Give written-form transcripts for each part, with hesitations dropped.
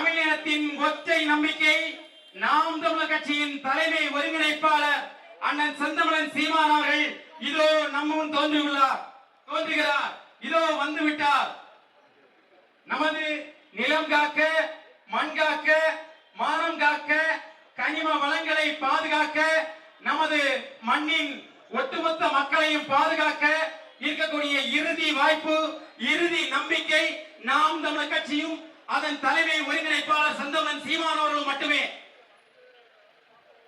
தமிழினத்தின் ஒற்றை நம்பிக்கை நாம் தமிழர் கட்சியின் தலைமை ஒருங்கிணைப்பாளர் அண்ணன் செந்தமிழன் சீமான் அவர்கள் இதோ நம்ம முன் தோன்றுகிறார். இதோ வந்துவிட்டார். நமது நிலம் காக்க, மண் காக்க, மானம் காக்க, கனிம வளங்களை பாதுகாக்க, நமது மண்ணின் ஒட்டுமொத்த மக்களையும் பாதுகாக்க இருக்கக்கூடிய இறுதி வாய்ப்பு, இறுதி நம்பிக்கை நாம் தமிழர் கட்சியும் அதன் தலைமை ஒருங்கிணைப்பாளர் செந்தமிழன் சீமான் அவர்கள் மட்டுமே.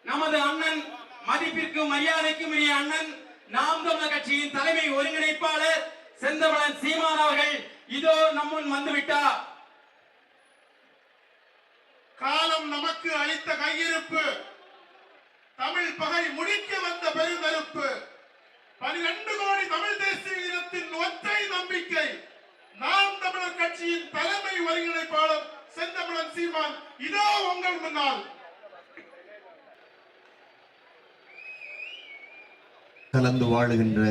நமது அண்ணன், மதிப்பிற்கும் மரியாதைக்கும் உரிய அண்ணன், நாம் தமிழர் கட்சியின் தலைமை ஒருங்கிணைப்பாளர் செந்தமிழன் சீமான் அவர்கள் இதோ நம்முன் வந்துவிட்டார். காலம் நமக்கு அளித்த கையிருப்பு, தமிழ் பகை முடிக்க வந்த பெருநெருப்பு, 12 கோடி தமிழ் தேசிய இனத்தின் ஒற்றை நம்பிக்கை நாம் தமிழர் கட்சியின் தலைமை ஒருங்கிணைப்பாளர் செந்தமிழன் சீமான் இதோ உங்கள் முன்னால். கலந்து வாழுகின்ற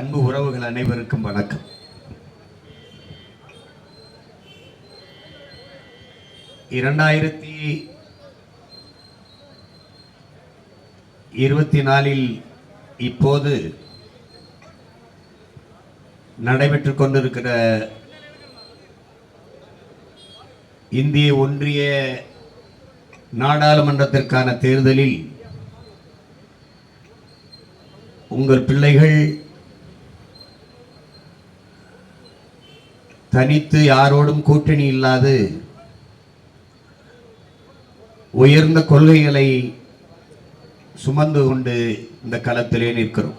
அன்பு உறவுகள் அனைவருக்கும் வணக்கம். இரண்டாயிரத்தி 24 இப்போது நடைபெற்றுக் கொண்டிருக்கிற இந்திய ஒன்றிய நாடாளுமன்றத்திற்கான தேர்தலில் உங்கள் பிள்ளைகள் தனித்து யாரோடும் கூட்டணி இல்லாது உயர்ந்த கொள்கைகளை சுமந்து கொண்டு இந்த களத்திலே நிற்கிறோம்.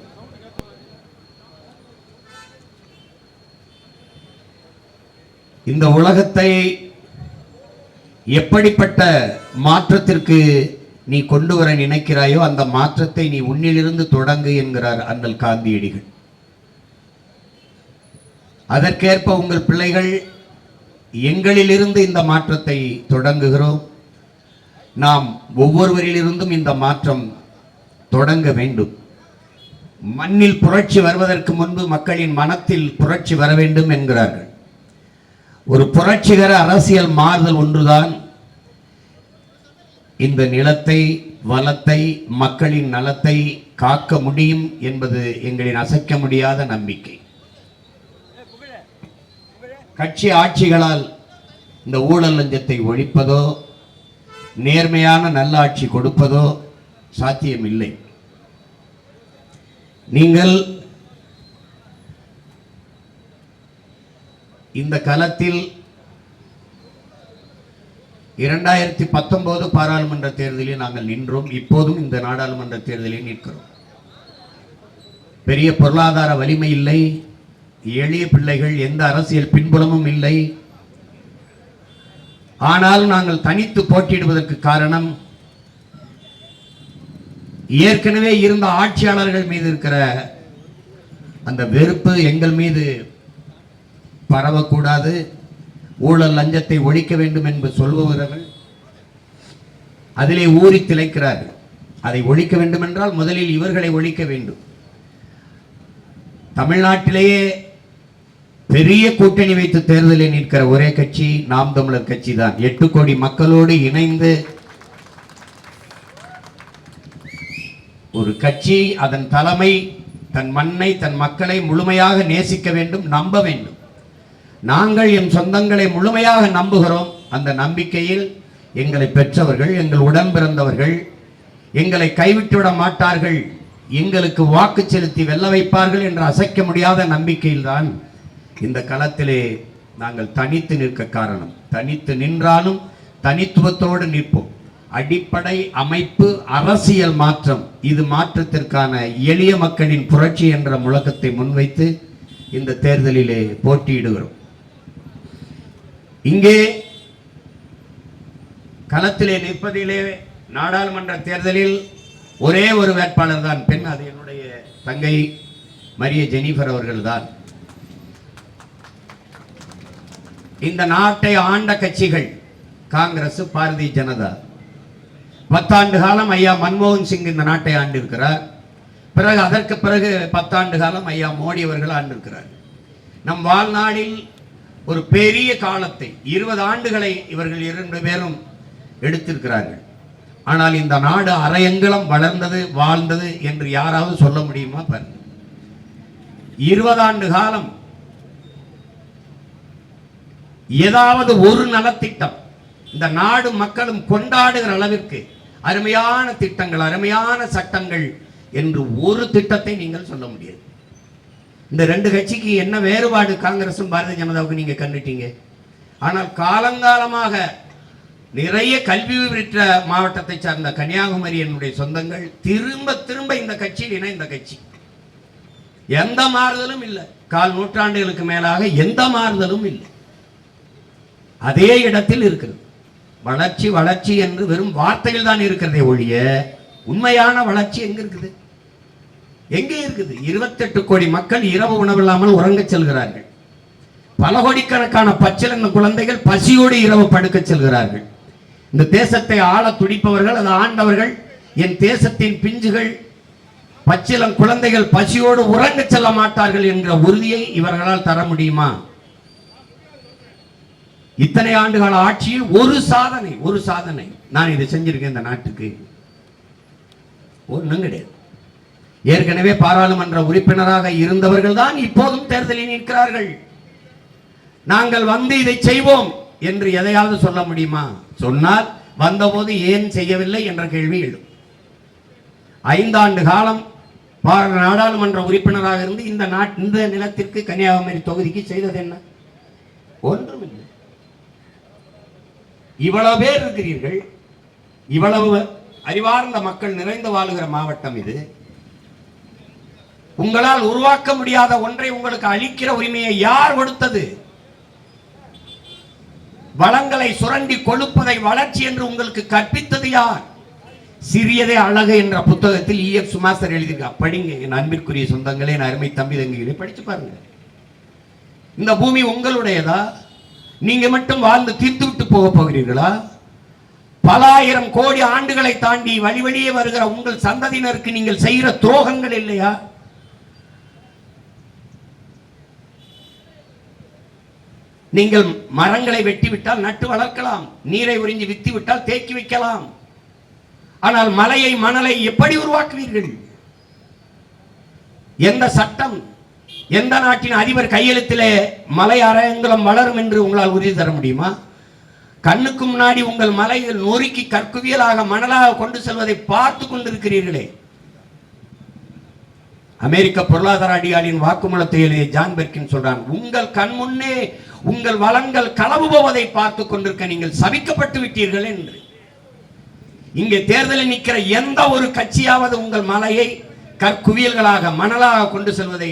இந்த உலகத்தை எப்படிப்பட்ட மாற்றத்திற்கு நீ கொண்டு வர நினைக்கிறாயோ அந்த மாற்றத்தை நீ உன்னிலிருந்து தொடங்கு என்கிறார் அண்ணல் காந்தியடிகள். அதற்கேற்ப உங்கள் பிள்ளைகள் எங்களிலிருந்து இந்த மாற்றத்தை தொடங்குகிறோம். நாம் ஒவ்வொருவரிலிருந்தும் இந்த மாற்றம் தொடங்க வேண்டும். மண்ணில் புரட்சி வருவதற்கு முன்பு மக்களின் மனத்தில் புரட்சி வர வேண்டும் என்கிறார்கள். ஒரு புரட்சிகர அரசியல் மாறுதல் ஒன்றுதான் இந்த நிலத்தை, வளத்தை, மக்களின் நலத்தை காக்க முடியும் என்பது எங்களின் அசைக்க முடியாத நம்பிக்கை. கட்சி ஆட்சிகளால் இந்த ஊழல் லஞ்சத்தை ஒழிப்பதோ நேர்மையான நல்லாட்சி கொடுப்பதோ சாத்தியமில்லை. நீங்கள் இந்த களத்தில் 2019 பாராளுமன்ற தேர்தலில் நாங்கள் நின்றோம். இப்போதும் இந்த நாடாளுமன்ற தேர்தலில் நிற்கிறோம். பெரிய பொருளாதார வலிமை இல்லை, எளிய பிள்ளைகள், எந்த அரசியல் பின்புலமும் இல்லை. ஆனால் நாங்கள் தனித்து போட்டியிடுவதற்கு காரணம் ஏற்கனவே இருந்த ஆட்சியாளர்கள் மீது இருக்கிற அந்த வெறுப்பு எங்கள் மீது பரவக்கூடாது. ஊழல் லஞ்சத்தை ஒழிக்க வேண்டும் என்று சொல்பவர்கள் அதிலே ஊறி திளைக்கிறார்கள். அதை ஒழிக்க வேண்டும் என்றால் முதலில் இவர்களை ஒழிக்க வேண்டும். தமிழ்நாட்டிலேயே பெரிய கூட்டணி வைத்து தேர்தலில் நிற்கிற ஒரே கட்சி நாம் தமிழர் கட்சி தான். 8 கோடி மக்களோடு இணைந்து ஒரு கட்சி, அதன் தலைமை தன் மண்ணை, தன் மக்களை முழுமையாக நேசிக்க வேண்டும், நம்ப வேண்டும். நாங்கள் என் சொந்தங்களை முழுமையாக நம்புகிறோம். அந்த நம்பிக்கையில் எங்களை பெற்றவர்கள், எங்கள் உடன் பிறந்தவர்கள் எங்களை கைவிட்டுவிட மாட்டார்கள், எங்களுக்கு வாக்கு செலுத்தி வெல்ல வைப்பார்கள் என்ற அசைக்க முடியாத நம்பிக்கையில்தான் இந்த களத்திலே நாங்கள் தனித்து நிற்க காரணம். தனித்து நின்றாலும் தனித்துவத்தோடு நிற்போம். அடிப்படை அமைப்பு அரசியல் மாற்றம், இது மாற்றத்திற்கான எளிய மக்களின் புரட்சி என்ற முழக்கத்தை முன்வைத்து இந்த தேர்தலிலே போட்டியிடுகிறோம். இங்கே களத்திலே நிற்பதிலே நாடாளுமன்ற தேர்தலில் ஒரே ஒரு வேட்பாளர் தான் பெண். அது என்னுடைய தங்கை மரிய ஜெனிஃபர் அவர்கள் தான். இந்த நாட்டை ஆண்ட கட்சிகள் காங்கிரஸ், பாரதிய ஜனதா. 10 ஆண்டு காலம் ஐயா மன்மோகன் சிங் இந்த நாட்டை ஆண்டிருக்கிறார். பிறகு அதற்கு பிறகு 10 ஆண்டு காலம் ஐயா மோடி அவர்கள் ஆண்டிருக்கிறார். நம் வாழ்நாளில் ஒரு பெரிய காலத்தை 20 ஆண்டுகளை இவர்கள் 2 பேரும் எடுத்திருக்கிறார்கள். ஆனால் இந்த நாடு அரையங்கலம் வளர்ந்தது வாழ்ந்தது என்று யாராவது சொல்ல முடியுமா? பாருங்க, 20 ஆண்டு காலம் ஏதாவது ஒரு நலத்திட்டம் இந்த நாடு மக்களும் கொண்டாடுகிற அளவிற்கு அருமையான திட்டங்கள், அருமையான சட்டங்கள் என்று ஒரு திட்டத்தை நீங்கள் சொல்ல முடியாது. இந்த 2 கட்சிக்கு என்ன வேறுபாடு காங்கிரசும் பாரதிய ஜனதாவுக்கு நீங்க கண்டுட்டீங்க. ஆனால் காலங்காலமாக நிறைய கல்வி பெற்ற மாவட்டத்தை சார்ந்த கன்னியாகுமரி என்னுடைய சொந்தங்கள் திரும்ப திரும்ப இந்த கட்சியில் இணைந்த கட்சி. எந்த மாறுதலும் இல்லை. 4 நூற்றாண்டுகளுக்கு மேலாக எந்த மாறுதலும் இல்லை. அதே இடத்தில் இருக்கிறது. வளர்ச்சி வளர்ச்சி என்று வெறும் வார்த்தையில் தான் இருக்கிறதே ஒழிய உண்மையான வளர்ச்சி எங்க இருக்குது? எங்கே இருக்குது? 28 கோடி மக்கள் இரவு உணவில்லாமல் உறங்க செல்கிறார்கள். பல கோடிக்கணக்கான பச்சிலந்த குழந்தைகள் பசியோடு இரவு படுக்க செல்கிறார்கள். இந்த தேசத்தை ஆள துடிப்பவர்கள், அது ஆண்டவர்கள், என் தேசத்தின் பிஞ்சுகள் பச்சிலம் குழந்தைகள் பசியோடு உறங்க செல்ல மாட்டார்கள் என்கிற உறுதியை இவர்களால் தர முடியுமா? இத்தனை ஆண்டுகால ஆட்சியில் ஒரு சாதனை நான் இதை செஞ்சிருக்கேன் இந்த நாட்டுக்கு ஒண்ணும் கிடையாது. ஏற்கனவே பாராளுமன்ற உறுப்பினராக இருந்தவர்கள் தான் இப்போதும் தேர்தலில் நிற்கிறார்கள். நாங்கள் வந்து இதை செய்வோம் என்று எதையாவது சொல்ல முடியுமா? சொன்னால் வந்தபோது ஏன் செய்யவில்லை என்ற கேள்வி எழும். 5 ஆண்டு காலம் நாடாளுமன்ற உறுப்பினராக இருந்து இந்த நிலத்திற்கு கன்னியாகுமரி தொகுதிக்கு செய்தது என்ன? ஒன்றுமில்லை. இவ்வளவு பேர் இருக்கிறீர்கள், இவ்வளவு அறிவார்ந்த மக்கள் நிறைந்து வாழுகிற மாவட்டம் இது. உங்களால் உருவாக்க முடியாத ஒன்றை உங்களுக்கு அளிக்கிற உரிமையை யார் கொடுத்தது? வளங்களை சுரண்டி கொழுப்பதை வளர்ச்சி என்று உங்களுக்கு கற்பித்தது யார்? சிறியதே அழகு என்ற புத்தகத்தில் E.F. சுமாசர் எழுதியிருக்கார். படிங்க என் அன்பிற்குரிய சொந்தங்களே, என் அருமை தம்பி தங்கிகளே, படிச்சு பாருங்க. இந்த பூமி உங்களுடையதா? நீங்க மட்டும் வாழ்ந்து தீர்த்து விட்டு போக போகிறீர்களா? பல ஆயிரம் கோடி ஆண்டுகளை தாண்டி வழி வழியே வருகிற உங்கள் சந்ததியினருக்கு நீங்கள் செய்கிற துரோகங்கள் இல்லையா? நீங்கள் மரங்களை வெட்டிவிட்டால் நட்டு வளர்க்கலாம், நீரை உறிஞ்சி வித்தி விட்டால் தேக்கி வைக்கலாம். ஆனால் மலையை மணலை எப்படி உருவாக்குவீர்கள்? எந்த சட்டம், எந்த நாட்டின் அதிபர் கையெழுத்திலே மலை அரையங்குலம் வளரும் என்று உங்களால் உறுதி தர முடியுமா? கண்ணுக்கு முன்னாடி உங்கள் மலைகள் நொறுக்கி கற்குவியலாக மணலாக கொண்டு செல்வதை பார்த்து கொண்டிருக்கிறீர்களே. அமெரிக்க பொருளாதார அதிகாரியின் வாக்குமூலத்தை எழுதிய ஜான் பெர்கின் சொல்றான், உங்கள் கண் முன்னே உங்கள் வளங்கள் களவு போவதை பார்த்து கொண்டிருக்க நீங்கள் சபிக்கப்பட்டு விட்டீர்கள் என்று. இங்கே தேர்தலில் நிற்கிற எந்த ஒரு கட்சியாவது உங்கள் மலையை கற்குவியல்களாக மணலாக கொண்டு செல்வதை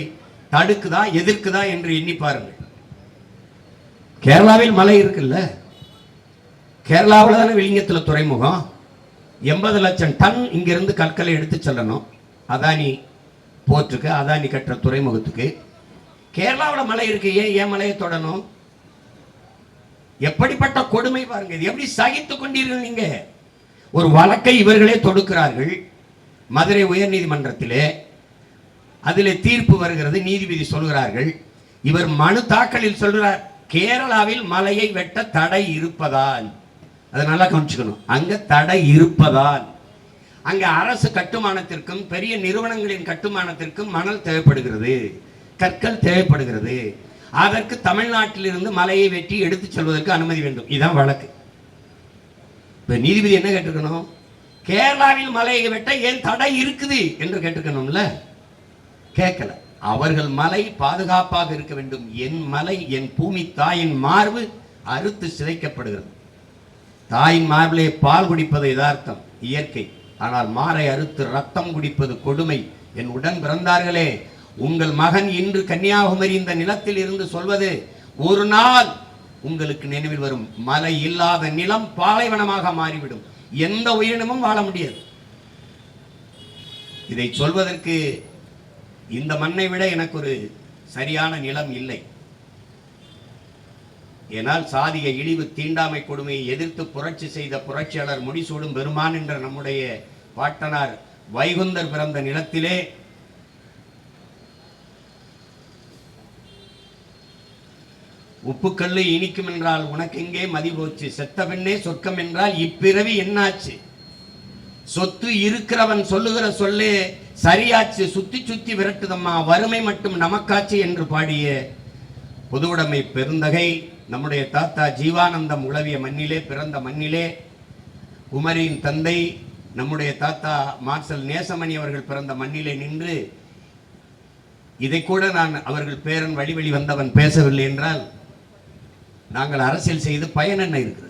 தடுக்குதா எதிர்க்குதா என்று எண்ணி பாருங்கள். கேரளாவில் மலை இருக்குல்ல, கேரளாவில் தானே விழிஞத்தில் துறைமுகம். 80 லட்சம் டன் இங்கிருந்து கற்களை எடுத்து செல்லணும் அதானி போர்ட்டுக்கு, அதானி கட்டுற துறைமுகத்துக்கு. கேரளாவில் மலை இருக்கு, ஏன் மலையை தொடணும்? எப்படிப்பட்ட கொடுமை பாருங்க. இது எப்படி சகித்துக் கொண்டீர்கள் நீங்க? ஒரு வழக்கை இவர்களே தொடுக்கிறார்கள் மதுரை உயர் நீதிமன்றத்திலே. அதிலே தீர்ப்பு வருகிறது, நீதிபதி சொல்கிறார்கள், இவர் மனு தாக்கலில் சொல்கிறார், கேரளாவில் மலையை வெட்ட தடை இருப்பதால், அதை நல்லா கவனிச்சுக்கணும், அங்க தடை இருப்பதால் அங்க அரசு கட்டுமானத்திற்கும் பெரிய நிறுவனங்களின் கட்டுமானத்திற்கும் மணல் தேவைப்படுகிறது, கற்கள் தேவைப்படுகிறது. அதற்கு தமிழ்நாட்டில் இருந்து மலையை வெட்டி எடுத்து செல்வதற்கு அனுமதி வேண்டும். இதுதான் வழக்கு. இப்ப நீதிபதி என்ன கேட்டிருக்கணும்? கேரளாவில் மலையை வெட்ட ஏன் தடை இருக்குது என்று கேட்டிருக்கணும்ல. கேட்கல. அவர்கள் மலை பாதுகாப்பாக இருக்க வேண்டும். என் மலை, என் பூமி தாயின் மார்பு அறுத்து சிதைக்கப்படுகிறது. தாயின் மார்பிலே பால் குடிப்பது யதார்த்தம், இயற்கை. ஆனால் மாரை அறுத்து ரத்தம் குடிப்பது கொடுமை. என் உடன் பிறந்தார்களே, உங்கள் மகன் இன்று கன்னியாகுமரி இந்த நிலத்தில் இருந்து சொல்வது, ஒரு நாள் உங்களுக்கு நினைவில் வரும், மலை இல்லாத நிலம் பாலைவனமாக மாறிவிடும், எந்த உயிரினமும் வாழ முடியாது. இதை சொல்வதற்கு இந்த மண்ணை விட எனக்கு ஒரு சரியான நிலம் இல்லை. ஏனால் சாதிய இழிவு தீண்டாமை கொடுமையை எதிர்த்து புரட்சி செய்த புரட்சியாளர் முடிசூடும் பெருமான் என்ற நம்முடைய பாட்டனார் வைகுந்தர் பிறந்த நிலத்திலே உப்புக்கல்லு இனிக்கும் என்றால் உனக்கெங்கே மதி போச்சு, செத்த பெண்ணே சொர்க்கம் என்றால் இப்பிறவி என்னாச்சு, சொத்து இருக்கிறவன் சொல்லுகிற சொல்லே சரியாச்சு, சுத்தி சுத்தி விரட்டுதம்மா, வறுமை மட்டும் நமக்காச்சு என்று பாடிய பொதுவுடைமை பெருந்தகை நம்முடைய தாத்தா ஜீவானந்தம் உளவிய மண்ணிலே, பிறந்த மண்ணிலே, குமரியின் தந்தை நம்முடைய தாத்தா மார்சல் நேசமணி அவர்கள் பிறந்த மண்ணிலே நின்று இதை கூட நான் அவர்கள் பேரன் வழி வந்தவன் பேசவில்லை என்றால் நாங்கள் அரசியல் செய்து பயன் என்ன இருக்கிறது?